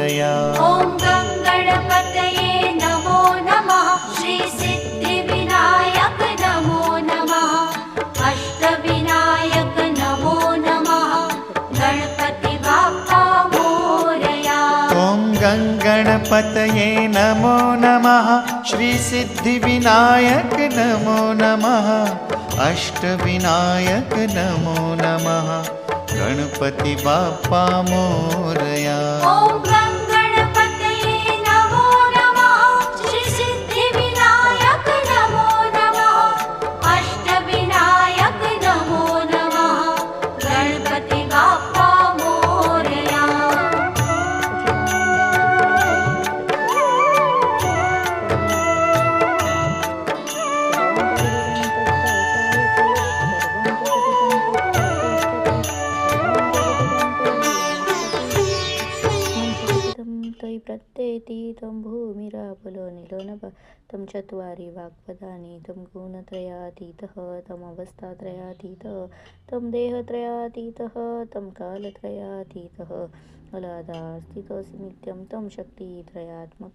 ॐ गङ्गणपतये नमो नमः। श्री सिद्धिविनायक नमो नमः। अष्टविनायक नमो नमः। गणपति बाप्पा मोरया। ॐ गङ्गणपतये नमो नमः। श्री सिद्धिविनायक नमो नमः। अष्टविनायक नमो नमः। गणपति बाप्पा मोरया। ॐ गङ्गणपतये नमो नमः। श्री सिद्धिविनायक नमो नमः। अष्टविनायक नमो नमः। गणपति बाप्पा मोरया। तयि प्रत्येति तं भूमिरापलो निलो नभ तं चत्वारि वाक्पदानि तं गुणत्रयातीतः तमवस्थात्रयातीतः तं देहत्रयातीतः तं कालत्रयातीतः अलादास्थितोऽसि नित्यं तं शक्तित्रयात्मकम्।